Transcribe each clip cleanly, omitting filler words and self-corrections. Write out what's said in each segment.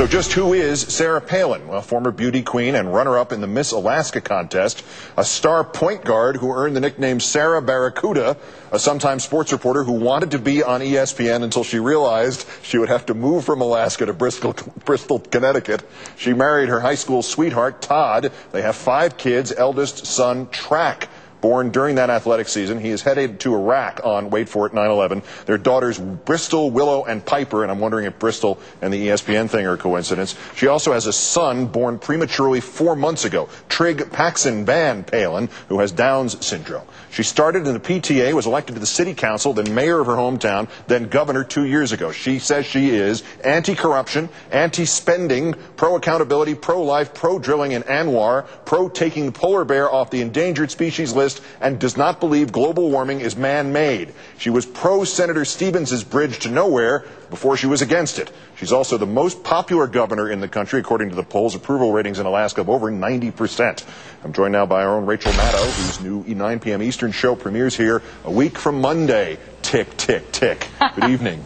So just who is Sarah Palin? Well, former beauty queen and runner-up in the Miss Alaska contest, a star point guard who earned the nickname Sarah Barracuda, a sometime sports reporter who wanted to be on ESPN until she realized she would have to move from Alaska to Bristol, Connecticut. She married her high school sweetheart, Todd. They have 5 kids, eldest son, Track. Born during that athletic season. He is headed to Iraq on, wait for it, 9/11. Their daughters, Bristol, Willow, and Piper, and I'm wondering if Bristol and the ESPN thing are a coincidence. She also has a son born prematurely 4 months ago, Trig Paxson Van Palin, who has Down's syndrome. She started in the PTA, was elected to the city council, then mayor of her hometown, then governor 2 years ago. She says she is anti-corruption, anti-spending, pro-accountability, pro-life, pro-drilling in Anwar, pro-taking the polar bear off the endangered species list, and does not believe global warming is man-made. She was pro-Senator Stevens' bridge to nowhere before she was against it. She's also the most popular governor in the country, according to the polls. Approval ratings in Alaska of over 90%. I'm joined now by our own Rachel Maddow, whose new 9 p.m. Eastern show premieres here a week from Monday. Tick, tick, tick. Good evening.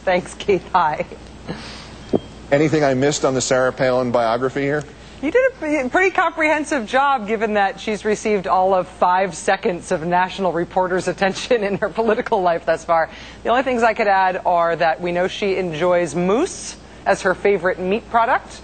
Thanks, Keith. Hi. Anything I missed on the Sarah Palin biography here? You did a pretty comprehensive job, given that she's received all of 5 seconds of national reporters' attention in her political life thus far. The only things I could add are that we know she enjoys moose as her favorite meat product.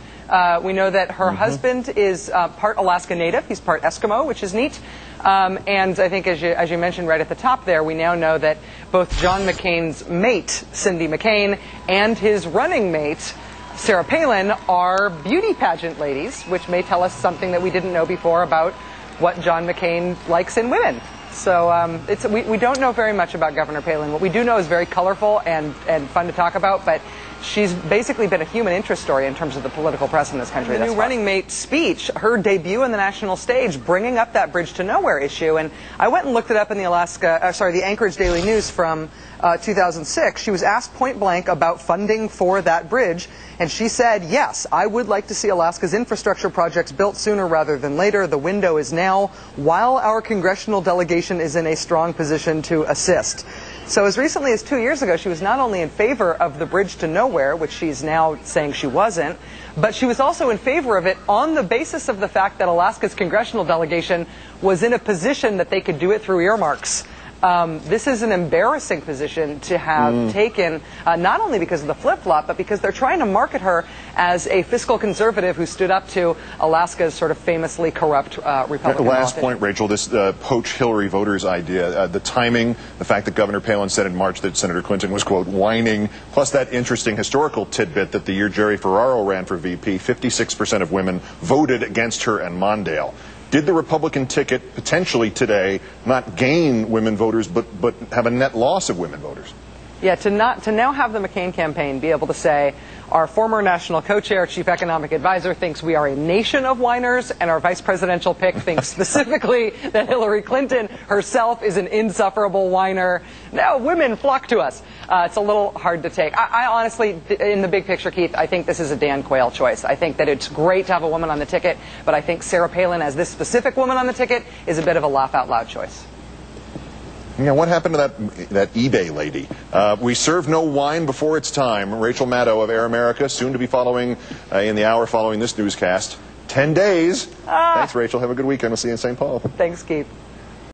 We know that her husband is part Alaska Native. He's part Eskimo, which is neat. And I think, as you mentioned right at the top there, we now know that both John McCain's mate, Cindy McCain, and his running mate, Sarah Palin, are beauty pageant ladies, which may tell us something that we didn't know before about what John McCain likes in women. So we don't know very much about Governor Palin. What we do know is very colorful and fun to talk about, but she's basically been a human interest story in terms of the political press in this country. The new running mate speech, her debut on the national stage, bringing up that bridge to nowhere issue. And I went and looked it up in the Anchorage Daily News from 2006. She was asked point blank about funding for that bridge, and she said, yes, I would like to see Alaska's infrastructure projects built sooner rather than later. The window is now, while our congressional delegation is in a strong position to assist. So as recently as 2 years ago, she was not only in favor of the bridge to nowhere, which she's now saying she wasn't, but she was also in favor of it on the basis of the fact that Alaska's congressional delegation was in a position that they could do it through earmarks. This is an embarrassing position to have taken, not only because of the flip-flop, but because they're trying to market her as a fiscal conservative who stood up to Alaska's sort of famously corrupt Republican. Last point, Rachel, this poach Hillary voters idea, the timing, the fact that Governor Palin said in March that Senator Clinton was, quote, whining, plus that interesting historical tidbit that the year Jerry Ferraro ran for VP, 56% of women voted against her and Mondale. Did the Republican ticket potentially today not gain women voters, but have a net loss of women voters? Yeah, to now have the McCain campaign be able to say, our former national co-chair, chief economic advisor, thinks we are a nation of whiners, and our vice presidential pick thinks specifically that Hillary Clinton herself is an insufferable whiner. Now women flock to us. It's a little hard to take. I honestly, in the big picture, Keith, I think this is a Dan Quayle choice. I think that it's great to have a woman on the ticket, but I think Sarah Palin, as this specific woman on the ticket, is a bit of a laugh-out-loud choice. Yeah, what happened to that eBay lady? We serve no wine before it's time. Rachel Maddow of Air America, soon to be following in the hour following this newscast. 10 days. Thanks, Rachel. Have a good weekend. We'll see you in St. Paul. Thanks, Keith.